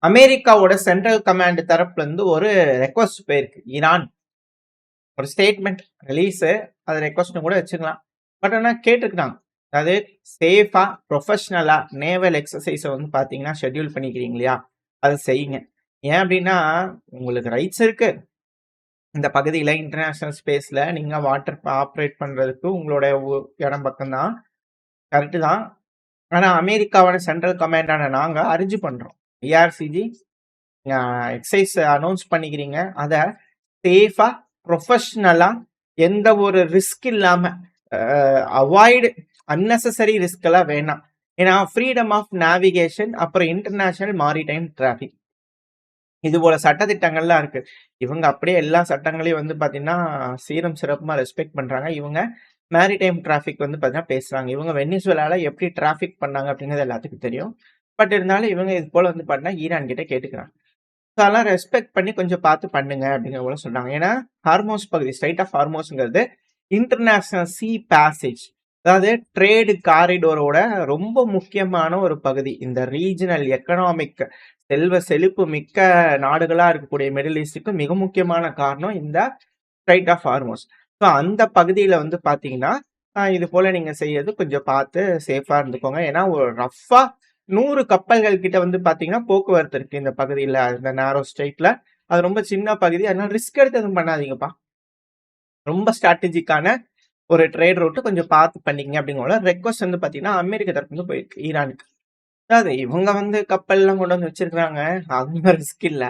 அமெரிக்காவோட central command தரப்புல இருந்து ஒரு ரெக்வஸ்ட் போயிருக்கு. ஈரான் ஒரு ஸ்டேட்மெண்ட் ரிலீஸு, அது ரெக்வஸ்ட்னு கூட வச்சுக்கலாம். பட் ஆனா கேட்டுருக்காங்க. அதாவது சேஃபா, ப்ரொஃபஷனலா நேவல் எக்ஸர்சைஸ வந்து பார்த்தீங்கன்னா, ஷெட்யூல் பண்ணிக்கிறீங்க இல்லையா? அத செய்யுங்க. ஏன் அப்டின்னா, உங்களுக்கு ரைட்ஸ் இருக்கு. இந்த பகுதியில இன்டர்நேஷனல் ஸ்பேஸ்ல நீங்க வாட்டர் ஆப்பரேட் பண்றதுக்கு உங்களோட இடம் பக்கம் தான். கரெக்ட்டு தான். ஆனா அமெரிக்காவோட சென்ட்ரல் கமாண்டான நாங்க அர்ஜ் பண்றோம். IRCG எக்ஸைஸ் அனௌன்ஸ் பண்ணிக்கிறீங்க. அத சேஃபா, ப்ரொஃபஷனலா எந்த ஒரு ரிஸ்க் இல்லாம அவாய்ட் அன்னெசசரி ரிஸ்க் எல்லாம் வேணாம். ஏன்னா ஃப்ரீடம் ஆஃப் நேவிகேஷன் அப்புறம் இன்டர்நேஷனல் மாரிடைம் டிராஃபிக் இது போல சட்டத்திட்டங்கள்லாம் இருக்கு. இவங்க அப்படியே எல்லா சட்டங்களையும் வந்து பார்த்தீங்கன்னா, சீரும் சிறப்புமா ரெஸ்பெக்ட் பண்றாங்க. இவங்க மேரிடைம் டிராஃபிக் வந்து பார்த்தீங்கன்னா பேசுறாங்க. இவங்க வெனிசுவேலால எப்படி டிராஃபிக் பண்ணாங்க அப்படிங்கிறது எல்லாத்துக்கும் தெரியும். பட் இருந்தாலும் இவங்க இது போல வந்து பார்த்தீங்கன்னா, ஈரான் கிட்ட கேட்டுக்கிறாங்க. ஸோ அதெல்லாம் ரெஸ்பெக்ட் பண்ணி கொஞ்சம் பார்த்து பண்ணுங்க அப்படிங்கிற போல சொல்றாங்க. ஏன்னா ஹார்மோஸ் பகுதி ஸ்ட்ரைட் ஆஃப் ஹார்மோஸ்ங்கிறது இன்டர்நேஷனல் சி பேசேஜ். அதாவது ட்ரேடு காரிடோரோட ரொம்ப முக்கியமான ஒரு பகுதி. இந்த ரீஜனல் எக்கனாமிக் செல்வ செழிப்பு மிக்க நாடுகளா இருக்கக்கூடிய மிடில் ஈஸ்டுக்கு மிக முக்கியமான காரணம் இந்த ஸ்ட்ரைட் ஆஃப் ஹார்மோஸ். ஸோ அந்த பகுதியில வந்து பார்த்தீங்கன்னா, இது போல நீங்க செய்யறது கொஞ்சம் பார்த்து சேஃபா இருந்துக்கோங்க. ஏன்னா ஒரு ரஃப்பா 100 கப்பல்கள் கிட்ட வந்து பார்த்தீங்கன்னா, போக்குவரத்து இருக்கு இந்த பகுதியில. இந்த நேரோ ஸ்ட்ரெய்ட்ல. அது ரொம்ப சின்ன பகுதி. அதனால ரிஸ்க் எடுத்து எதுவும் பண்ணாதீங்கப்பா. ரொம்ப ஸ்ட்ராட்டஜிக்கான ஒரு ட்ரேட் ரூட் கொஞ்சம் பார்த்து பண்ணிக்கங்க அப்படிங்கிற ரெக்வஸ்ட் வந்து பார்த்தீங்கன்னா, அமெரிக்க தரப்புலருந்து போயிருக்கு ஈரானுக்கு. அதாவது இவங்க வந்து கப்பல்லாம் கொண்டு வந்து வச்சிருக்காங்க. அதுவும் ரிஸ்க் இல்ல.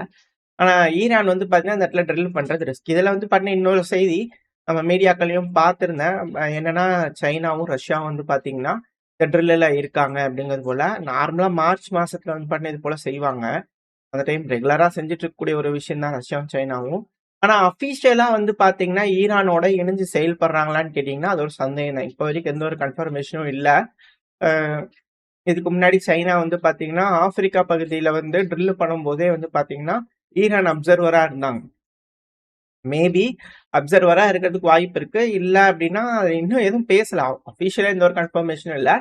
ஆனா ஈரான் வந்து பார்த்தீங்கன்னா, அந்த இடத்துல ட்ரில் பண்றது ரிஸ்க். இதுல வந்து பண்ண இன்னொரு செய்தி நம்ம மீடியாக்கள்லயும் பார்த்திருந்தேன். என்னன்னா சைனாவும், ரஷ்யாவும் வந்து பார்த்தீங்கன்னா, இந்த ட்ரில்லுல இருக்காங்க அப்படிங்கிறது போல. நார்மலா மார்ச் மாசத்துல வந்து பண்ண இது போல செய்வாங்க. அந்த டைம் ரெகுலரா செஞ்சுட்டு இருக்கக்கூடிய ஒரு விஷயம் தான் ரஷ்யாவும், சைனாவும். ஆனா அஃபிஷியலா வந்து பார்த்தீங்கன்னா, ஈரானோட இணைஞ்சு செயல்படுறாங்களான்னு கேட்டீங்கன்னா, அது ஒரு சந்தேகம் தான். இப்ப வரைக்கும் எந்த ஒரு கன்ஃபர்மேஷனும் இல்ல. அ இதுக்கு முன்னாடி சைனா வந்து பார்த்தீங்கன்னா, ஆப்பிரிக்கா பகுதியில வந்து ட்ரில் பண்ணும்போதே வந்து பார்த்தீங்கன்னா, ஈரான் அப்சர்வரா இருந்தாங்க. மேபி அப்சர்வரா இருக்கிறதுக்கு வாய்ப்பு இருக்கு. இல்ல அப்டின்னா, இன்னும் எதுவும் பேசல. அஃபிஷியலா எந்த ஒரு கன்ஃபர்மேஷனும் இல்ல.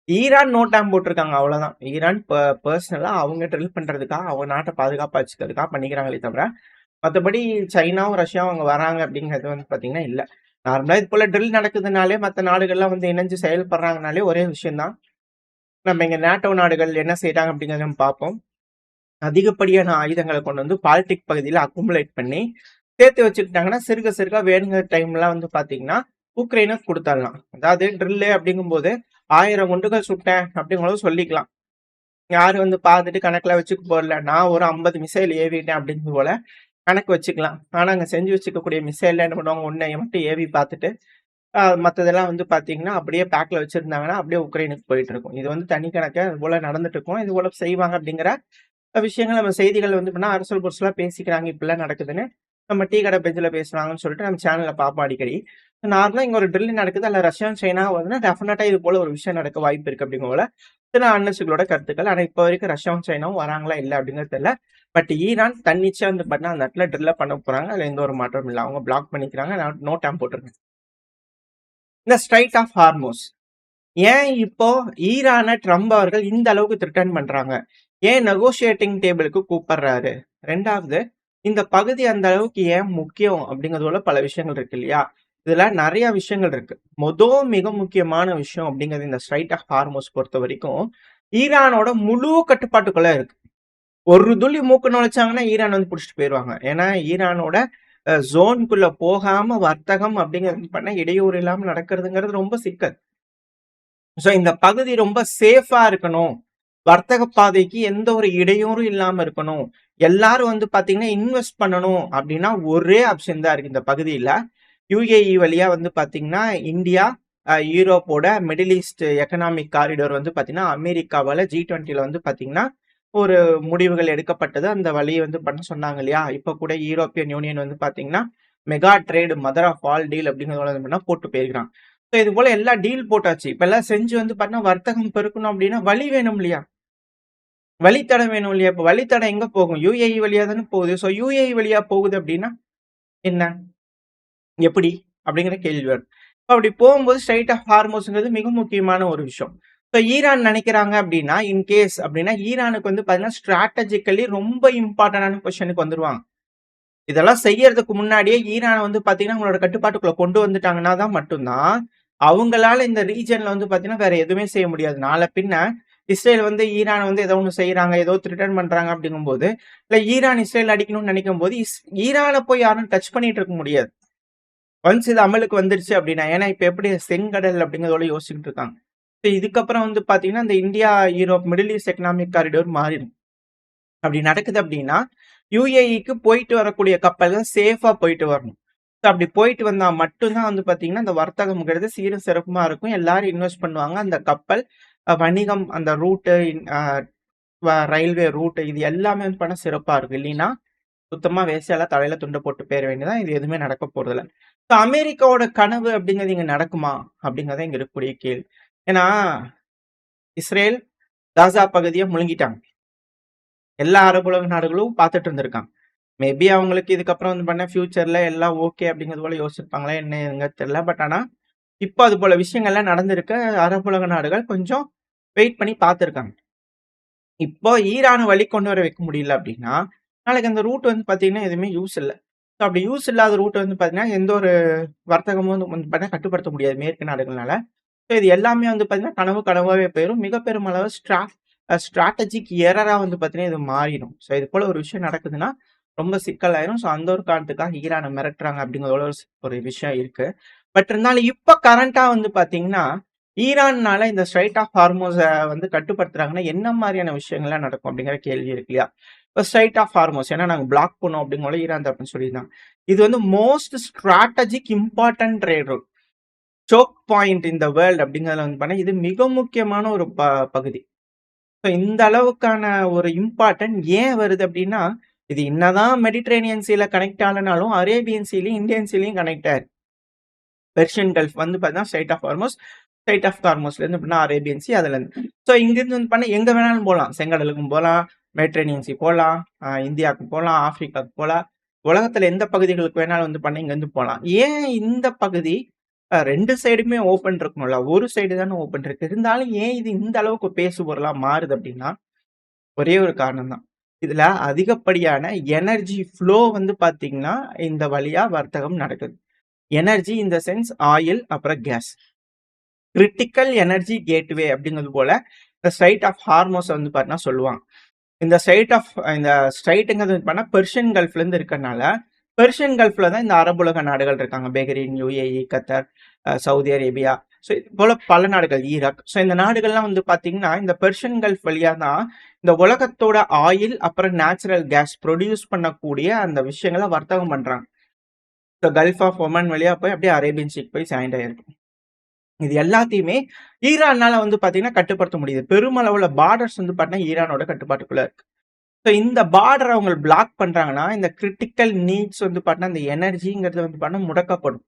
ஈரான் நோ டாம் போட்டிருக்காங்க அவ்வளோதான். ஈரான் பெர்சனலா அவங்க ட்ரில் பண்றதுக்காக, அவங்க நாட்ட பாதுகாப்பா வச்சுக்கிறதுக்காக பண்ணிக்கிறாங்களே தவிர, மத்தபடி சைனாவும், ரஷ்யாவும் அங்க வராங்க அப்படிங்கிறது வந்து பார்த்தீங்கன்னா இல்ல. நார்மலா இது போல ட்ரில் நடக்குதுனாலே, மத்த நாடுகள்லாம் வந்து இணைஞ்சு செயல்படுறாங்கனாலே ஒரே விஷயம் தான். நம்ம இங்க நேட்டோ நாடுகள் என்ன செய்றாங்க அப்படிங்கிறத நம்ம பார்ப்போம். அதிகப்படியான ஆயுதங்கள கொண்டு வந்து பால்டிக் பகுதியில அக்குமுலேட் பண்ணி, சேர்த்து வச்சுக்கிட்டாங்கன்னா, சிறுக சிறுக வேணுங்கிற டைம்லாம் வந்து பார்த்தீங்கன்னா, உக்ரைனுக்கு குடுத்தரலாம். அதாவது ட்ரில்லு அப்படிங்கும்போது 1000 குண்டுகள் சுட்டேன் அப்படிங்கிறத சொல்லிக்கலாம். யாரும் வந்து பார்த்துட்டு கணக்குல வச்சுக்க போறதில்ல. நான் ஒரு 50 மிசைல் ஏவிட்டேன் அப்படிங்கிறது போல கணக்கு வச்சுக்கலாம். ஆனா, அங்க செஞ்சு வச்சுக்கக்கூடிய மிசைல்ல என்ன பண்ணுவாங்க, 1 மட்டும் ஏவி பார்த்துட்டு, மத்ததெல்லாம் வந்து பார்த்தீங்கன்னா, அப்படியே பேக்ல வச்சிருந்தாங்கன்னா, அப்படியே உக்ரைனுக்கு போயிட்டு இருக்கும். இது வந்து தனி கணக்கா இது போல நடந்துட்டு இருக்கும். இது போல செய்வாங்க அப்படிங்கிற விஷயங்கள் நம்ம செய்திகள் வந்து பண்ணா அரசல் புரசலா பேசிக்கிறாங்க. இப்படிலாம் நடக்குதுன்னு. நம்ம டீ கடை பெஞ்சுல பேசுறாங்கன்னு சொல்லிட்டு நம்ம சேனல்ல பார்ப்போம் அடிக்கடி. நார்மலா இங்க ஒரு ட்ரில் நடக்குது. அதுல ரஷ்யாவும், சைனாவும் வருதுன்னா டெஃபினட்டா இது போல ஒரு விஷயம் நடக்க வாய்ப்பு இருக்கு அப்படிங்கிற போல சில அண்ணசுகளோட கருத்துக்கள். ஆனா இப்ப வரைக்கும் ரஷ்யாவும், சைனாவும் வராங்களா இல்ல அப்படிங்கிறது தெரியல. பட் ஈரான் தன்னிச்சையா வந்து பார்த்தீங்கன்னா, அந்த இடத்துல ட்ரில்ல பண்ண போறாங்க. அதுல எந்த ஒரு மாற்றமும் இல்ல. அவங்க பிளாக் பண்ணிக்கிறாங்க. நோ டாம் போட்டிருக்காங்க. இந்த ஸ்ட்ரைட் ஆஃப் ஹார்மோஸ் ஏன் இப்போ ஈரான ட்ரம்ப் அவர்கள் இந்த அளவுக்கு த்ரிட்டன் பண்றாங்க? ஏன் நெகோஷியேட்டிங் டேபிளுக்கு கூப்பிடுறாரு? 2வது இந்த பகுதி அந்த அளவுக்கு ஏன் முக்கியம் அப்படிங்கிறது போல பல விஷயங்கள் இருக்கு இல்லையா? இதுல நெறைய விஷயங்கள் இருக்கு. மிக முக்கியமான விஷயம் அப்படிங்கிறது இந்த ஸ்ட்ரைட் ஆஃப் ஹார்மோஸ் பொறுத்தவரைக்கும், ஈரானோட முழு கட்டுப்பாட்டுக்குள்ள இருக்கு. ஒரு துளி மூக்கு நுழைச்சாங்கன்னா ஈரான் வந்து புடிச்சுட்டு போயிருவாங்க. ஏன்னா ஈரானோட ஜோன்குள்ள போகாம வர்த்தகம் அப்படிங்கிறது பண்ணா இடையூறு இல்லாம நடக்கிறதுங்கிறது ரொம்ப சிக்கல். ஸோ இந்த பகுதி ரொம்ப சேஃபா இருக்கணும். வர்த்தக பாதைக்கு எந்த ஒரு இடையூறும் இல்லாம இருக்கணும். எல்லாரும் வந்து பார்த்தீங்கன்னா, இன்வெஸ்ட் பண்ணணும் அப்டின்னா, ஒரே ஆப்ஷன் தான் இருக்கு இந்த பகுதியில. UAE வழியா வந்து பார்த்தீங்கன்னா, இந்தியா, யூரோப்போட மிடில் ஈஸ்ட் எக்கனாமிக் காரிடார் வந்து பார்த்தீங்கன்னா, அமெரிக்காவால G20ல வந்து பார்த்தீங்கன்னா, ஒரு முடிவுகள் எடுக்கப்பட்டது. அந்த வழிய வந்து பண்ண சொன்னாங்க இல்லையா? இப்ப கூட யூரோப்பியன் யூனியன் வந்து பார்த்தீங்கன்னா, mega trade mother of all deal அப்டிங்கிறத போட்டு போயிருக்காங்க. ஸோ இது போல எல்லா டீல் போட்டாச்சு. இப்ப எல்லாம் செஞ்சு வந்து பார்த்தீங்கன்னா, வர்த்தகம் பெருக்கணும் அப்டின்னா வழி வேணும் இல்லையா? வழித்தடம் வேணும் இல்லையா? இப்ப வழித்தடம் எங்க போகும்? UAE வழியா தானே போகுது. ஸோ UAE வழியா போகுது அப்டின்னா என்ன? எப்படி? அப்படிங்கிற கேள்வி வரும். அப்படி போகும்போது ஸ்ட்ரெய்ட் ஆஃப் ஹார்மோஸ்ங்கிறது மிக முக்கியமான ஒரு விஷயம். ஸோ ஈரான் நினைக்கிறாங்க அப்படின்னா, இன்கேஸ் அப்படின்னா ஈரானுக்கு வந்து பார்த்தீங்கன்னா, ஸ்ட்ராட்டஜிக்கலி ரொம்ப இம்பார்ட்டன்டான பொசிஷனுக்கு வந்துருவாங்க. இதெல்லாம் செய்யறதுக்கு முன்னாடியே ஈரான வந்து பார்த்தீங்கன்னா, உங்களோட கட்டுப்பாட்டுக்குள்ள கொண்டு வந்துட்டாங்கன்னா தான் மட்டும் தான், அவங்களால இந்த ரீஜியன்ல வந்து பார்த்தீங்கன்னா, வேற எதுவுமே செய்ய முடியாது. நாள பின்ன இஸ்ரேல் வந்து ஈரான் வந்து ஏதோ ஒண்ணு செய்றாங்க, ஏதோ த்ரிட்டன் பண்றாங்க அப்படிங்கும்போது, இல்ல ஈரான் இஸ்ரேல் அடிக்கணும்னு நினைக்கும்போது, ஈரான போய் யாரும் டச் பண்ணிட்டு இருக்க முடியாது. ஒன்ஸ் இது அமலுக்கு வந்துருச்சு அப்படின்னா, ஏன்னா இப்ப எப்படி செங்கடல் அப்படிங்கிறதோட யோசிச்சுக்கிட்டு இருக்காங்க. ஸோ இதுக்கப்புறம் வந்து பார்த்தீங்கன்னா, இந்த India, Europe, middle east economic corridor மாறிடும். அப்படி நடக்குது அப்படின்னா, யுஏஇக்கு போயிட்டு வரக்கூடிய கப்பல்கள் சேஃபா போயிட்டு வரணும். ஸோ அப்படி போயிட்டு வந்தா மட்டும் தான் வந்து பார்த்தீங்கன்னா, அந்த வர்த்தகம்ங்கிறது சீரும் சிறப்புமா இருக்கும். எல்லாரும் இன்வெஸ்ட் பண்ணுவாங்க. அந்த கப்பல் வணிகம், அந்த ரூட்டு, ரயில்வே ரூட் இது எல்லாமே வந்து பண்ணா சிறப்பா இருக்கும். இல்லைன்னா, சுத்தமா வேஸ்டால தலையில துண்ட போட்டு போயிற வேண்டியதுதான். இது எதுவுமே நடக்க போறதில்ல. ஸோ அமெரிக்காவோட கனவு அப்படிங்கிறது இங்க நடக்குமா? அப்படிங்கிறது இங்க இருக்கக்கூடிய கேள்வி. ஏன்னா, இஸ்ரேல், காசா பகுதிய முழுங்கிட்டாங்க. எல்லா அரபு உலக நாடுகளும் பார்த்துட்டு இருந்திருக்காங்க. மேபி அவங்களுக்கு இதுக்கப்புறம் வந்து பண்ண ஃபியூச்சர்ல எல்லாம் ஓகே அப்படிங்கிறது போல யோசிச்சிருப்பாங்களா என்னங்க தெரியல. பட் ஆனா, இப்போ அது போல விஷயங்கள்லாம் நடந்திருக்கு. அரபு உலக நாடுகள் கொஞ்சம் வெயிட் பண்ணி பார்த்துருக்காங்க. இப்போ ஈரான வழி கொண்டு வர வைக்க முடியல அப்படின்னா, நாளைக்கு அந்த ரூட் வந்து பார்த்தீங்கன்னா, எதுவுமே யூஸ் இல்ல. ஸோ அப்படி யூஸ் இல்லாத ரூட் வந்து பார்த்தீங்கன்னா, எந்த ஒரு வர்த்தகமும் வந்து பார்த்தீங்கன்னா கட்டுப்படுத்த முடியாது மேற்கு நாடுகள்னால. ஸோ இது எல்லாமே வந்து பார்த்தீங்கன்னா, கனவு கனவாவே போயிரும். மிக பெருமளவு ஸ்ட்ராட்டஜிக் எரரா வந்து பார்த்தீங்கன்னா, இது மாறிடும். ஸோ இது போல ஒரு விஷயம் நடக்குதுன்னா, ரொம்ப சிக்கலாயிரும். ஸோ அந்த ஒரு காரணத்துக்காக ஈரான மிரட்டுறாங்க அப்படிங்கிறதோட ஒரு விஷயம் இருக்கு. பட் இருந்தாலும் இப்ப கரண்ட்டா வந்து பார்த்தீங்கன்னா, ஈரான்னால இந்த ஸ்ட்ரைட் ஆஃப் ஹார்மோஸ வந்து கட்டுப்படுத்துறாங்கன்னா, என்ன மாரியான விஷயங்கள்லாம் நடக்கும் அப்படிங்கிற கேள்வி இருக்கு இல்லையா? இப்ப ஸ்ட்ரைட் ஆஃப் ஹார்மோஸ் ஏன்னா நாங்க பிளாக் பண்ணோம் அப்படிங்கும்போது ஈரான் தரப்புன்னு சொல்லியிருந்தாங்க. இது வந்து most strategic important trade route. Choke point in the world அப்படிங்கிறதுல வந்து பார்த்தா, இது மிக முக்கியமான ஒரு பகுதி. ஸோ இந்த அளவுக்கான ஒரு இம்பார்ட்டன்ட் ஏன் வருது அப்படின்னா, இது என்னதான் மெடிட்டரேனியன் சீல கனெக்ட் ஆகலனாலும், அரேபியன் சீலயும், இந்தியன் சீலயும் கனெக்ட் ஆயிருக்கு. பெர்ஷியன் கல்ஃப் வந்து பார்த்தீங்கன்னா, strait of Hormuz. Strait of ஹார்மோஸ்லேருந்து அப்படின்னா அரேபியன் சி அதுலேருந்து. ஸோ இங்கிருந்து வந்து பண்ணா எங்க வேணாலும் போலாம். செங்கடலுக்கும் போலாம், மெடிட்டரேனியன் சி போலாம், இந்தியாவுக்கு போலாம், ஆப்பிரிக்காவுக்கு போலாம். உலகத்துல எந்த பகுதிகளுக்கு வேணாலும் வந்து பண்ணா இங்கேருந்து போலாம். ஏன் இந்த பகுதி 2 சைடுமே ஓப்பன் இருக்கணும்ல. ஒரு சைடு தானே ஓப்பன் இருக்கு. இருந்தாலும் ஏன் இது இந்த அளவுக்கு பேசுபொருளா மாறுது அப்படின்னா, ஒரே ஒரு காரணம் தான். இதுல அதிகப்படியான எனர்ஜி ஃப்ளோ வந்து பார்த்தீங்கன்னா, இந்த வழியா வர்த்தகம் நடக்குது. Energy in the sense oil அப்புறம் கேஸ். கிரிட்டிக்கல் எனர்ஜி கேட்வே அப்படிங்கிறது போல இந்த ஸ்ட்ரைட் ஆஃப் ஹார்மோஸ வந்து பார்த்தீங்கன்னா சொல்லுவாங்க. இந்த ஸ்ட்ரைட்டுங்கிறது வந்து பார்த்தீங்கன்னா பெர்ஷியன் கல்ஃப்லேருந்து இருக்கறனால, பெர்ஷியன் கல்ஃப்ல தான் இந்த அரபுலக நாடுகள் இருக்காங்க. Bahrain, UAE, Qatar, Saudi Arabia. So இது போல பல நாடுகள், ஈராக். ஸோ இந்த நாடுகள்லாம் வந்து பார்த்தீங்கன்னா, இந்த பெர்ஷியன் கல்ஃப் வழியா தான் இந்த உலகத்தோட ஆயில் அப்புறம் நேச்சுரல் கேஸ் ப்ரொடியூஸ் பண்ணக்கூடிய அந்த விஷயங்கள வர்த்தகம் பண்றாங்க. ஸோ கல்ஃப் ஆஃப் ஒமன் வழியா போய் அப்படியே அரேபியன் சீக்கு போய் ஜாயிண்ட் ஆயிருக்கு. இது எல்லாத்தையுமே ஈரான்னால வந்து பார்த்தீங்கன்னா கட்டுப்படுத்த முடியுது. பெருமளவுல பார்டர்ஸ் வந்து பார்த்தீங்கன்னா ஈரானோட கட்டுப்பாட்டுக்குள்ள இருக்கு. ஸோ இந்த பார்டர அவங்க பிளாக் பண்றாங்கன்னா, இந்த கிரிட்டிக்கல் நீட்ஸ் வந்து பார்த்தீங்கன்னா, இந்த எனர்ஜிங்கிறது வந்து பார்த்தீங்கன்னா முடக்கப்படும்.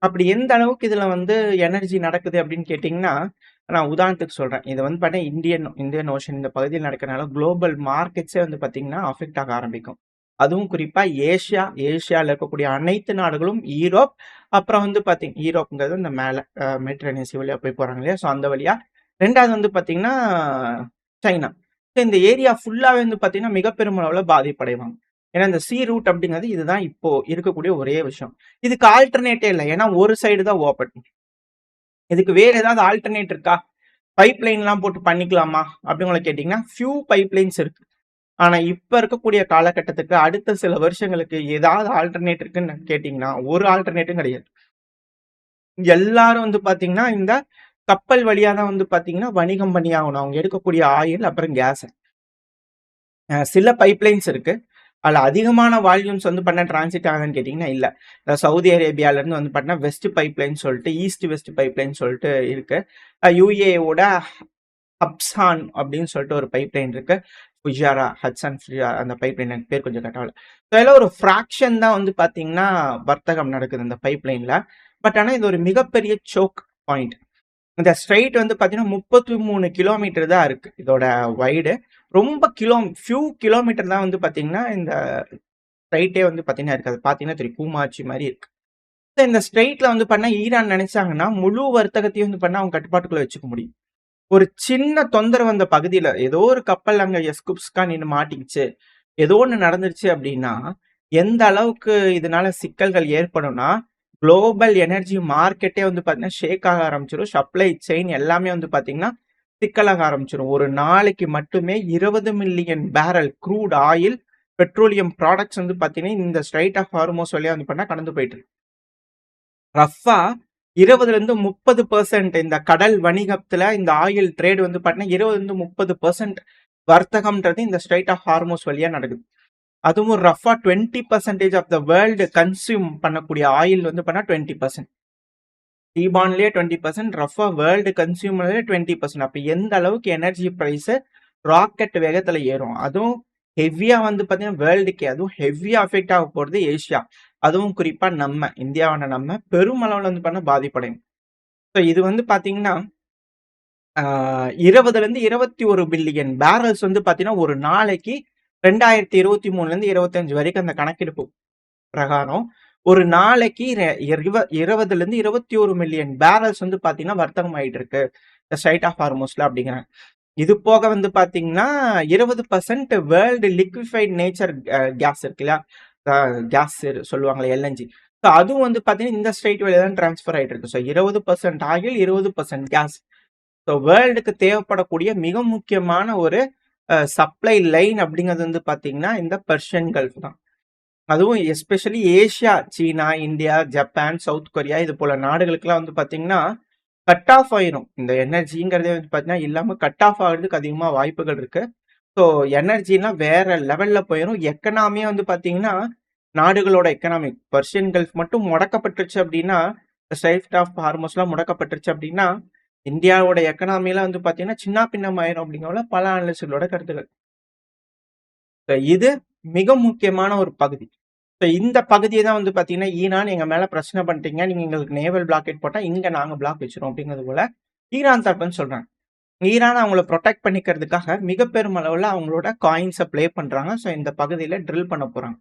அப்படி எந்த அளவுக்கு இதுல வந்து எனர்ஜி நடக்குது அப்படின்னு கேட்டீங்கன்னா, நான் உதாரணத்துக்கு சொல்றேன். இது வந்து பார்த்தீங்கன்னா இந்தியன் ஓஷன் இந்த பகுதியில் நடக்கிறனால குளோபல் மார்க்கெட்ஸே வந்து பார்த்தீங்கன்னா அஃபெக்ட் ஆக ஆரம்பிக்கும். அதுவும் குறிப்பா ஏசியால இருக்கக்கூடிய அனைத்து நாடுகளும், ஈரோப், அப்புறம் வந்து ஈரோப்ங்கிறது இந்த மேல மெடிட்டரேனியன் சி வழியா போய் போறாங்க இல்லையா? ஸோ அந்த வழியா. 2வது வந்து பார்த்தீங்கன்னா, சைனா. ஸோ இந்த ஏரியா ஃபுல்லாவே வந்து பார்த்தீங்கன்னா, மிக பெருமளவுல பாதிப்படைவாங்க. ஏன்னா இந்த சி ரூட் அப்படிங்கிறது இதுதான் இப்போ இருக்கக்கூடிய ஒரே விஷயம். இதுக்கு ஆல்டர்னேட்டே இல்ல. ஏன்னா ஒரு சைடு தான் ஓப்பன். இதுக்கு வேற ஏதாவது ஆல்டர்னேட் இருக்கா? பைப்லைன்லாம் போட்டு பண்ணிக்கலாமா? அப்படின்னு உங்கள கேட்டீங்கன்னா, ஃபியூ பைப்லைன்ஸ் இருக்கு. ஆனா, இப்ப இருக்கக்கூடிய காலகட்டத்துக்கு அடுத்த சில வருஷங்களுக்கு ஏதாவது ஆல்டர்னேட் இருக்குன்னு கேட்டீங்கன்னா, ஒரு ஆல்டர்னேட்டும் கிடையாது. எல்லாரும் வந்து பார்த்தீங்கன்னா, இந்த கப்பல் வழியா தான் வந்து பார்த்தீங்கன்னா, வணிகம் பண்ணி ஆகணும். அவங்க எடுக்கக்கூடிய ஆயில் அப்புறம் கேஸ. சில பைப்லைன்ஸ் இருக்கு. அதுல அதிகமான வால்யூம்ஸ் வந்து பார்த்தீங்கன்னா, டிரான்சிட் ஆகுதான்னு கேட்டீங்கன்னா, இல்ல. சவுதி அரேபியாலருந்து வந்து பார்த்தீங்கன்னா, வெஸ்ட் பைப்லைன் சொல்லிட்டு, ஈஸ்ட் வெஸ்ட் பைப்லைன் சொல்லிட்டு இருக்கு. யுஏஓட ஹப்சான் அப்படின்னு சொல்லிட்டு ஒரு பைப்லைன் இருக்கு. ஹட்சன் ஃபுஜாரா அந்த பைப்லைன் எனக்கு பேர் கொஞ்சம் கரெக்டா இல்ல. அதில ஒரு ஃபிராக்ஷன் தான் வந்து பார்த்தீங்கன்னா, வர்த்தகம் நடக்குது இந்த பைப்லைன்ல. பட் ஆனா இது ஒரு மிகப்பெரிய சோக் பாயிண்ட். இந்த ஸ்ட்ரெய்ட் வந்து பார்த்தீங்கன்னா, 33 கிலோமீட்டர் தான் இருக்கு. இதோட வைடு. ரொம்ப ஃபியூ கிலோமீட்டர் தான் வந்து பார்த்தீங்கன்னா, இந்த ஸ்ட்ரெய்ட்டே வந்து பார்த்தீங்கன்னா இருக்கு. அது பார்த்தீங்கன்னா தெரியும். கூமாட்சி மாரி இருக்கு. இந்த ஸ்ட்ரெய்ட்ல வந்து பண்ணா ஈரான் நினைச்சாங்கன்னா, முழு வர்த்தகத்தையும் வந்து பண்ணா அவங்க கட்டுப்பாட்டுக்குள்ள வச்சுக்க முடியும். ஒரு சின்ன தொந்தரவு அந்த பகுதியில, ஏதோ ஒரு கப்பல் அங்க எஸ்குப்ஸ்கா நின்னு மாட்டிக்கிச்சு. ஏதோ ஒண்ணு நடந்துருச்சு அப்படின்னா, எந்த அளவுக்கு இதனால சிக்கல்கள் ஏற்படும்னா, குளோபல் எனர்ஜி மார்க்கெட்டே வந்து பார்த்தீங்கன்னா, ஷேக் ஆக ஆரம்பிச்சுரும். சப்ளை செயின் எல்லாமே வந்து பார்த்தீங்கன்னா, சிக்கலாக ஆரம்பிச்சுரும். ஒரு நாளைக்கு மட்டுமே 20 million barrel crude oil, petroleum products வந்து பார்த்தீங்கன்னா, இந்த ஸ்ட்ரெய்ட் ஆஃப் ஹார்மோஸ் வழியா வந்து பண்ணா கடந்து போயிட்டு இருக்கு. ரஃப்பா 20லிருந்து 30% இந்த கடல் வணிகத்துல இந்த ஆயில் ட்ரேட் வந்து பார்த்தீங்கன்னா, 20லிருந்து 30% வர்த்தகம்ன்றது இந்த ஸ்ட்ரெய்ட் ஆஃப் ஹார்மோஸ் வழியா நடக்குது. அதுவும் ரஃப்பா 20% ஆஃப் த வேர்ல்டு கன்சியூம் பண்ணக்கூடிய ஆயில் வந்து பண்ணா 20%. சீபான்லயே 20%, ரஃப்பா வேர்ல்டு கன்சியூமர்லயே 20%. அப்ப எந்த அளவுக்கு எனர்ஜி பிரைஸ் ராக்கெட் வேகத்துல ஏறும். அதுவும் ஹெவியா வந்து பார்த்தீங்கன்னா, வேர்ல்டுக்கே அதுவும் ஹெவியா அஃபெக்ட் ஆக போறது ஏசியா. அதுவும் குறிப்பா நம்ம இந்தியாவான நம்ம பெருமளவுல வந்து பண்ண பாதிப்படையும். ஸோ இது வந்து பார்த்தீங்கன்னா, 20லிருந்து 21 பில்லியன் பேரல்ஸ் வந்து பார்த்தீங்கன்னா, ஒரு நாளைக்கு 2023லிருந்து 25 வரைக்கும் அந்த கணக்கெடுப்பு பிரகாரம் ஒரு நாளைக்கு 20லிருந்து 21 மில்லியன் பேரல்ஸ் வந்து பார்த்தீங்கன்னா, வர்த்தகம் ஆயிட்டு இருக்கு. இந்த ஸ்ட்ரெய்ட் ஆஃப் ஹார்மோஸ்ல அப்படிங்கிறாங்க. இது போக வந்து பார்த்தீங்கன்னா, 20% வேர்ல்டு லிக்விஃபைட் நேச்சர் கேஸ் இருக்கு இல்லையா? கேஸ் சொல்லுவாங்கல்ல எல்என்ஜி. ஸோ அதுவும் வந்து பார்த்தீங்கன்னா, இந்த ஸ்ட்ரெய்ட் வழியா தான் ட்ரான்ஸ்ஃபர் ஆயிட்டு இருக்கு. So 20% oil, 20% gas. ஸோ வேர்ல்டுக்கு தேவைப்படக்கூடிய மிக முக்கியமான ஒரு சப்ளை லைன் அப்படிங்கிறது வந்து பார்த்தீங்கன்னா, இந்த பெர்ஷியன் கல்ஃப் தான். அதுவும் எஸ்பெஷலி ஏசியா, சீனா, இந்தியா, ஜப்பான், சவுத் கொரியா இது போல நாடுகளுக்கெல்லாம் வந்து பார்த்தீங்கன்னா, கட் ஆஃப் ஆயிரும். இந்த எனர்ஜிங்கிறதே வந்து பார்த்தீங்கன்னா, இல்லாம கட் ஆஃப் ஆகுறதுக்கு அதிகமா வாய்ப்புகள் இருக்கு. ஸோ எனர்ஜிலாம் வேற லெவல்ல போயிரும். எக்கனாமியே வந்து பார்த்தீங்கன்னா, நாடுகளோட எக்கனாமி பெர்ஷியன் கல்ஃப் மட்டும் முடக்கப்பட்டுருச்சு அப்படின்னா, ஸ்ட்ரெய்ட் ஆஃப் ஹார்மோஸ்லாம் முடக்கப்பட்டுருச்சு அப்படின்னா, இந்தியாவோட எக்கனாமிலாம் வந்து பார்த்தீங்கன்னா, சின்ன பின்னமாயிரும் அப்படிங்கிறதுல பல அனலிஸ்ட்களோட கருத்துக்கள். இது மிக முக்கியமான ஒரு பகுதி. இந்த பகுதிய தான் வந்து பார்த்தீங்கன்னா, ஈரான் எங்க மேல பிரச்சனை பண்ணிட்டீங்க. நீங்க எங்களுக்கு நேவல் பிளாக்கேட் போட்டா, இங்க நாங்க பிளாக் வச்சுருவோம் அப்படிங்கிறது போல ஈரான் தரப்புன்னு சொல்றாங்க. ஈரான் அவங்கள புரொடெக்ட் பண்ணிக்கிறதுக்காக மிக பெருமளவுல அவங்களோட காயின்ஸ ப்ளே பண்றாங்க. இந்த பகுதியில ட்ரில் பண்ண போறாங்க.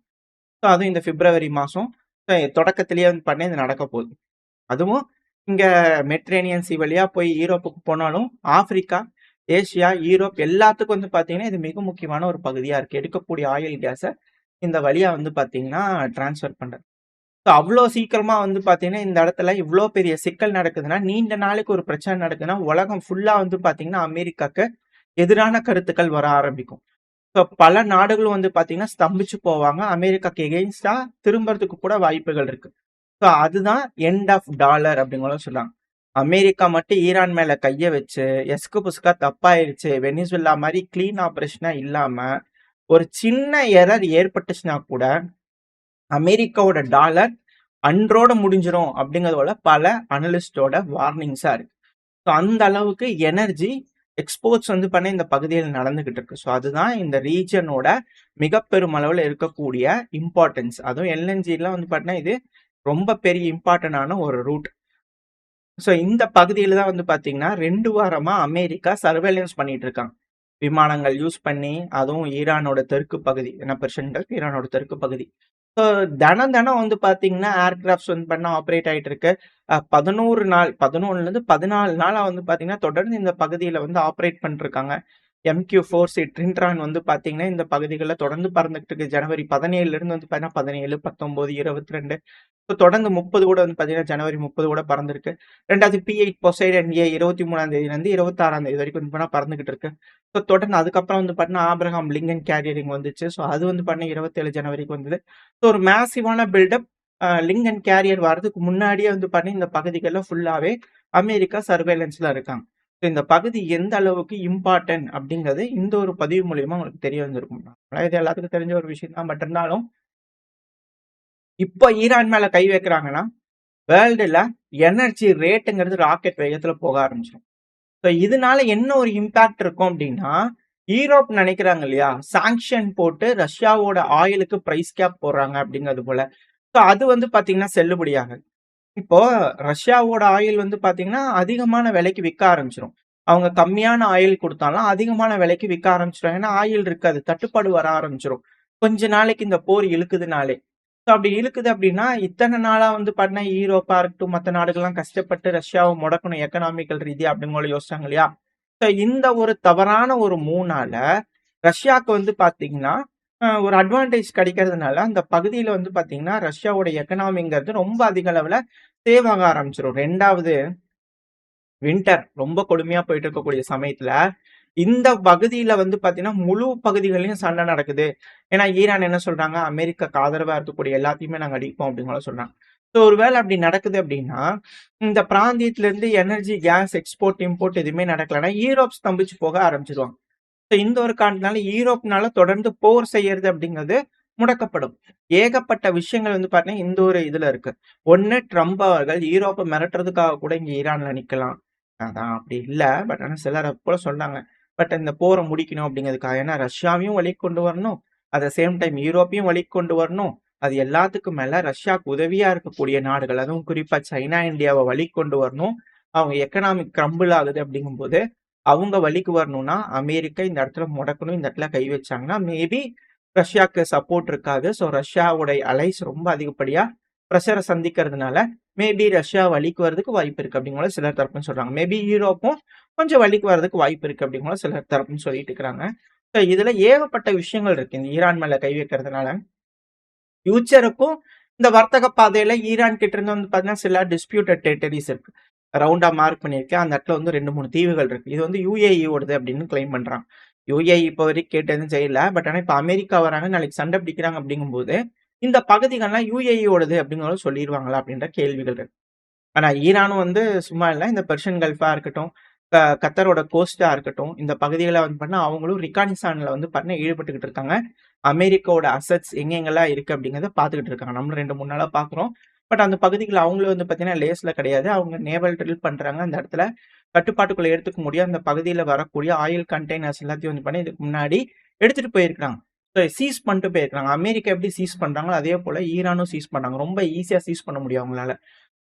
அதுவும் இந்த பிப்ரவரி மாசம் தொடக்கத்திலேயே வந்து பண்ணி இது நடக்க போகுது. அதுவும் இங்க மெடிட்டரேனியன் சி வழியா போய் யூரோப்புக்கு போனாலும், ஆப்பிரிக்கா, ஏசியா, யூரோப் எல்லாத்துக்கும் வந்து பார்த்தீங்கன்னா, இது மிக முக்கியமான ஒரு பகுதியா இருக்கு. எடுக்கக்கூடிய ஆயில் கேஸ இந்த வழியா வந்து பார்த்தீங்கன்னா, டிரான்ஸ்ஃபர் பண்றது. அவ்ளோ சீக்கிரமா வந்து பார்த்தீங்கன்னா, இந்த இடத்துல இவ்ளோ பெரிய சிக்கல் நடக்குதுன்னா, நீண்ட நாளைக்கு ஒரு பிரச்சனை நடக்குதுன்னா, உலகம் ஃபுல்லா வந்து பார்த்தீங்கன்னா, அமெரிக்காக்கு எதிரான கருத்துக்கள் வர ஆரம்பிக்கும். பல நாடுகளும் வந்து பார்த்தீங்கன்னா, ஸ்தம்பிச்சு போவாங்க. அமெரிக்காக்கு எகெயின்ஸ்டா திரும்புறதுக்கு கூட வாய்ப்புகள் இருக்கு. அதுதான் எண்ட் ஆஃப் டாலர் அப்படிங்கிறத சொல்றாங்க. அமெரிக்கா மட்டும் ஈரான் மேல கைய வச்சு, எஸ்கு புஸ்கா தப்பாயிருச்சு, வெனிசுலா மாரி கிளீன் ஆப்பரேஷனா இல்லாம, ஒரு சின்ன எரர் ஏற்பட்டுச்சுன்னா கூட, அமெரிக்காவோட டாலர் அன்றோட முடிஞ்சிரும் அப்படிங்கிறது போல பல அனலிஸ்டோட வார்னிங்ஸா இருக்கு. அந்த அளவுக்கு எனர்ஜி எக்ஸ்போர்ட்ஸ் வந்து பண்ண இந்த பகுதியில் நடந்துகிட்டு இருக்கு. அதுதான் இந்த ரீஜனோட மிக பெருமளவுல இருக்கக்கூடிய இம்பார்ட்டன்ஸ். அதுவும் எல்என்ஜிலாம் வந்து பார்த்தீங்கன்னா, இது ரொம்ப பெரிய இம்பார்ட்டன்டான ஒரு ரூட். இந்த பகுதியில தான் வந்து பார்த்தீங்கன்னா, 2 வாரமா அமெரிக்கா சர்வேலன்ஸ் பண்ணிட்டு இருக்காங்க. விமானங்கள் யூஸ் பண்ணி, அதுவும் ஈரானோட தெற்கு பகுதி. ஏன்னா பெர்ஷியன் கல்ஃப் ஈரானோட தெற்கு பகுதி. தினம் தினம் வந்து பார்த்தீங்கன்னா, ஏர்கிராஃப்ட்ஸ் வந்து பண்ண ஆப்பரேட் ஆயிட்டு இருக்கு. 11 நாள் 11லேருந்து 14 நாளா வந்து பார்த்தீங்கன்னா, தொடர்ந்து இந்த பகுதியில வந்து ஆப்பரேட் பண்ணிட்டுருக்காங்க. MQ-4C ட்ரின்ட்ரான் வந்து பார்த்தீங்கன்னா, இந்த பகுதிகள்ல தொடர்ந்து பறந்துகிட்டு இருக்கு. ஜனவரி 17லேருந்து வந்து பார்த்தீங்கன்னா, 17, 19, 22 தொடர்ந்து 30 கூட வந்து பார்த்தீங்கன்னா, ஜனவரி 30 கூட பறந்திருக்கு. 2வது P-8 பொசைடன் A 23ஆம் தேதியிலேருந்து 26ஆம் தேதி வரைக்கும் வந்து பண்ணா பறந்துகிட்டு இருக்கு. தொடர்ந்து அதுக்கப்புறம் வந்து பார்த்தீங்கன்னா, ஆப்ரஹாம் லிங்கன் கேரியரிங் வந்துச்சு. அது வந்து பண்ண 27 ஜனவரிக்கு வந்தது. ஒரு மேசிவான பில்டப் லிங்கன் கேரியர் வர்றதுக்கு முன்னாடியே வந்து பார்த்தீங்கன்னா, இந்த பகுதிகள்ல ஃபுல்லாவே அமெரிக்கா சர்வேலன்ஸ்ல இருக்காங்க. இந்த பகுதி எந்த அளவுக்கு இம்பார்ட்டன்ட் அப்படிங்கிறது இந்த ஒரு பதிவு மூலியமா உங்களுக்கு தெரிய வந்திருக்கும். இது எல்லாத்துக்கும் தெரிஞ்ச ஒரு விஷயம் தான். பட் இருந்தாலும் இப்போ ஈரான் மேல கை வைக்கிறாங்கன்னா, வேர்ல்டுல எனர்ஜி ரேட்டுங்கிறது ராக்கெட் வேகத்துல போக ஆரம்பிச்சிடும். இதனால என்ன ஒரு இம்பாக்ட் இருக்கும் அப்படின்னா, யூரோப் நினைக்கிறாங்க இல்லையா, சாங்ஷன் போட்டு ரஷ்யாவோட ஆயிலுக்கு பிரைஸ் கேப் போடுறாங்க அப்படிங்கிறது போல. அது வந்து பாத்தீங்கன்னா செல்லுபடியாகாது. இப்போ ரஷ்யாவோட ஆயில் வந்து பாத்தீங்கன்னா அதிகமான விலைக்கு விற்க ஆரம்பிச்சிடும். அவங்க கம்மியான ஆயில் கொடுத்தாலும் அதிகமான விலைக்கு விற்க ஆரம்பிச்சிடும். ஏன்னா ஆயில் இருக்காது, தட்டுப்பாடு வர ஆரம்பிச்சிடும். கொஞ்ச நாளைக்கு இந்த போர் இழுக்குதுனாலே. அப்படி இழுக்குது அப்படின்னா, இத்தனை நாளா வந்து பண்ண யூரோப்பா இருக்கட்டும், மத்த நாடுகள்லாம் கஷ்டப்பட்டு ரஷ்யாவை முடக்கணும் எக்கனாமிக்கல் ரீதியா அப்படின்னு யோசிச்சாங்க இல்லையா? ஸோ இந்த ஒரு தவறான ஒரு மூவ்னால ரஷ்யாவுக்கு வந்து பார்த்தீங்கன்னா, ஒரு அட்வான்டேஜ் கிடைக்கிறதுனால, அந்த பகுதியில வந்து பார்த்தீங்கன்னா, ரஷ்யாவோட எக்கனாமிங்கிறது ரொம்ப அதிக அளவுல சேவ் ஆக ஆரம்பிச்சுரும். 2வது வின்டர் ரொம்ப கொடுமையா போயிட்டு இருக்கக்கூடிய சமயத்துல, இந்த பகுதியில வந்து பார்த்தீங்கன்னா, முழு பகுதிகள்லயும் சண்டை நடக்குது. ஏன்னா, ஈரான் என்ன சொல்றாங்க, அமெரிக்காக்கு ஆதரவா இருக்கக்கூடிய எல்லாத்தையுமே நாங்க அடிப்போம் அப்படின்னுலாம் சொல்றாங்க. ஸோ ஒரு வேளை அப்படி நடக்குது அப்படின்னா, இந்த பிராந்தியத்திலிருந்து எனர்ஜி, கேஸ் எக்ஸ்போர்ட், இம்போர்ட் எதுவுமே நடக்கலன்னா, ஈரோப் ஸ்தம்பிச்சு போக ஆரம்பிச்சுருவாங்க. ஸோ இந்த ஒரு காரணத்தினால ஈரோப்னால தொடர்ந்து போர் செய்யறது அப்படிங்கிறது முடக்கப்படும். ஏகப்பட்ட விஷயங்கள் வந்து பார்த்தீங்கன்னா, இந்த ஒரு இதுல இருக்கு. ஒண்ணு ட்ரம்ப் அவர்கள் ஈரோப்ப மிரட்டுறதுக்காக கூட இங்க ஈரான்ல நிக்கலாம். அதான் அப்படி இல்ல. பட் ஆனா சிலர் அது போல சொன்னாங்க. பட் இந்த போர முடிக்கணும் அப்படிங்கிறதுக்காக. ஏன்னா ரஷ்யாவையும் வழிக்கு கொண்டு வரணும். அட் த சேம் டைம் யூரோப்பையும் வழிக்கு கொண்டு வரணும். அது எல்லாத்துக்கும் மேல ரஷ்யாவுக்கு உதவியா இருக்கக்கூடிய நாடுகள், அதுவும் குறிப்பா சைனா, இந்தியாவ வழிக்கு கொண்டு வரணும். அவங்க எக்கனாமிக் கிரம்பிள் ஆகுது அப்படிங்கும்போது, அவங்க வழிக்கு வரணும்னா, அமெரிக்கா இந்த இடத்துல முடக்கணும். இந்த இடத்துல கை வச்சாங்கன்னா, மேபி ரஷ்யாக்கு சப்போர்ட் இருக்காது. ஸோ ரஷ்யாவுடைய அலைஸ் ரொம்ப அதிகப்படியா பிரஷர சந்திக்கிறதுனால, மேபி ரஷ்யா வழிக்கு வரதுக்கு வாய்ப்பு இருக்கு அப்படிங்கிற சிலர் தரப்புன்னு சொல்றாங்க. மேபி யூரோப்பும் கொஞ்சம் வழிக்கு வரதுக்கு வாய்ப்பு இருக்கு அப்படிங்கிற சிலர் தரப்புன்னு சொல்லிட்டு இருக்கிறாங்க. ஸோ இதுல ஏகப்பட்ட விஷயங்கள் இருக்கு. இந்த ஈரான் மேல கை வைக்கிறதுனால. ஃபியூச்சருக்கும் இந்த வர்த்தக பாதையில ஈரான் கிட்ட இருந்து வந்து பார்த்தீங்கன்னா, சில டிஸ்பியூட்டட் டெரிட்டரிஸ் இருக்கு. ரவுண்டா மார்க் பண்ணியிருக்கேன். அந்த இடத்துல வந்து 2, 3 தீவுகள் இருக்கு. இது வந்து யுஏஇ ஓடது அப்படின்னு கிளைம் பண்றாங்க. யுஏஇ இப்போ வரைக்கும் கேட்டு எதுவும் செய்யல. பட் ஆனா இப்ப அமெரிக்கா வராங்க, நாளைக்கு சண்டை பிடிக்கிறாங்க அப்படிங்கும்போது, இந்த பகுதிகள்லாம் யுஏஇ ஓடது அப்படிங்கிறத சொல்லிருவாங்களா அப்படின்ற கேள்விகள் இருக்கு. ஆனா ஈரானும் வந்து சும்மா இல்ல. இந்த பெர்ஷியன் கல்ஃபா இருக்கட்டும், கத்தரோட கோஸ்ட்டா இருக்கட்டும், இந்த பகுதிகள வந்து பார்த்தீங்கன்னா, அவங்களும் ரிகானிசான்ல வந்து பார்த்தீங்கன்னா ஈடுபட்டுக்கிட்டு இருக்காங்க. அமெரிக்காவோட அசெட்ஸ் எங்கெங்கெல்லாம் இருக்கு அப்படிங்கிறத பார்த்துக்கிட்டு இருக்காங்க. நம்மளும் 2, 3 நாளா பார்க்குறோம். பட் அந்த பகுதிகள அவங்களும் வந்து பார்த்தீங்கன்னா, லேஸ்ல கிடையாது. அவங்க நேவல் ட்ரில் பண்றாங்க. அந்த இடத்துல கட்டுப்பாட்டுக்குள்ள எடுத்துக்க முடியும். அந்த பகுதியில வரக்கூடிய ஆயில் கண்டெய்னர்ஸ் எல்லாத்தையும் வந்து பண்ணி இதுக்கு முன்னாடி எடுத்துட்டு போயிருக்காங்க. ஸோ சீஸ் பண்ணிட்டு போயிருக்காங்க. அமெரிக்கா எப்படி சீஸ் பண்றாங்களோ, அதே போல ஈரானும் சீஸ் பண்ணாங்க. ரொம்ப ஈஸியா சீஸ் பண்ண முடியும் அவங்களால.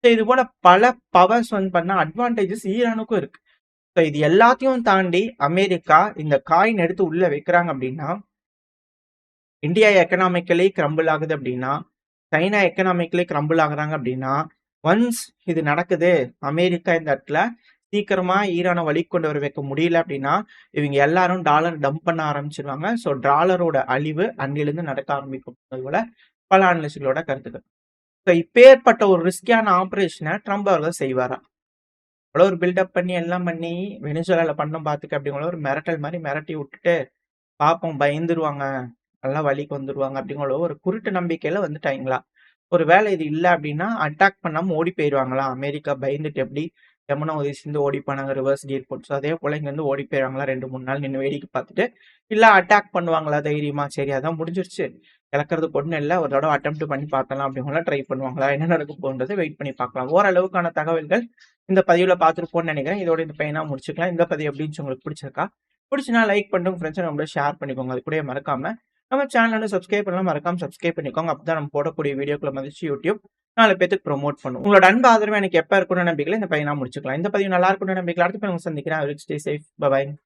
ஸோ இது போல பல பவர்ஸ் வந்து பண்ண அட்வான்டேஜஸ் ஈரானுக்கும் இருக்கு. ஸோ இது எல்லாத்தையும் தாண்டி அமெரிக்கா இந்த காயின் எடுத்து உள்ள வைக்கிறாங்க அப்படின்னா, இந்தியா எக்கனாமிக்கலி கிரம்பிள் ஆகுது அப்படின்னா, சைனா எக்கனாமிக்கலி கிரம்பிள் ஆகுறாங்க அப்படின்னா, ஒன்ஸ் இது நடக்குது, அமெரிக்கா இந்த இடத்துல சீக்கிரமா ஈரான வழிக்கு கொண்டு வர வைக்க முடியல அப்படின்னா, இவங்க எல்லாரும் டாலர் டம்ப் பண்ண ஆரம்பிச்சுருவாங்க. ஸோ டாலரோட அழிவு அன்னிலிருந்து நடக்க ஆரம்பிக்கும். அது போல பல அனலிஸ்ட்களோட கருத்துக்கள். ஸோ இப்பேற்பட்ட ஒரு ரிஸ்கியான ஆப்பரேஷன ட்ரம்ப் அவர்கள் செய்வாரா? அவ்வளோ ஒரு பில்டப் பண்ணி எல்லாம் பண்ணி வெனிசுவேலால பண்ணோம் பார்த்துக்க அப்படிங்கிற ஒரு மிரட்டல் மாரி மிரட்டி விட்டுட்டு, பார்ப்போம் பயந்துருவாங்க. நல்லா வழிக்கு வந்துருவாங்க அப்படிங்கிற ஒரு குருட்டு நம்பிக்கையில வந்துட்டாய்ங்களா? ஒரு வேளை இது இல்ல அப்படின்னா, அட்டாக் பண்ணாம ஓடி போயிருவாங்களா? அமெரிக்கா பயந்துட்டு எப்படி யமுனா உதயசிந்து ஓடி போனாங்க ரிவர்ஸ் கியர் போட்டு. ஸோ அதே போல இங்கருந்து ஓடி போயிருவாங்களா 2, 3 நாள் நின்னு வேடிக்கை பார்த்துட்டு? இல்ல அட்டாக் பண்ணுவாங்களா தைரியமா? சரி அதான் முடிஞ்சிருச்சு. இழக்கிறதுக்கு ஒண்ணும் இல்ல. ஒரு தடவ அட்டெம்ப்ட் பண்ணி பார்க்கலாம் அப்படிங்கலாம் ட்ரை பண்ணுவாங்களா? என்ன நடக்க போகுன்றத வெயிட் பண்ணி பார்க்கலாம். ஓரளவுக்கான தகவல்கள் இந்த பதிவுல பார்த்துருப்போம்னு நெனைக்கிறேன். இதோட இந்த பையனா முடிச்சுக்கலாம். இந்த பதிவு எப்படி இருந்துச்சு உங்களுக்கு பிடிச்சிருக்கா? பிடிச்சுனா லைக் பண்ணிட்டு உங்க ஃப்ரெண்ட்ஸ் நம்மளோட ஷேர் பண்ணிக்கோங்க. அது கூடயே மறக்காம நம்ம சேனல் வந்து சப்ஸ்கிரைப் பண்ணலாம். மறக்காம சப்ஸ்கிரைப் பண்ணிக்கோங்க. அப்பதான் நம்ம போடக்கூடிய வீடியோக்கள மதிச்சு யூடியூப் 4 பேத்துக்கு ப்ரமோட் பண்ணும். உங்களோட அன்பு ஆதரவு எனக்கு எப்ப இருக்கும்னு நம்பிக்கையில இந்த பையனா முடிச்சுக்கலாம். இந்த பதிவு நல்லா இருக்கும்னு நம்பிக்கையில அடுத்த பதிவு சந்திக்கிறேன். Stay safe. பை.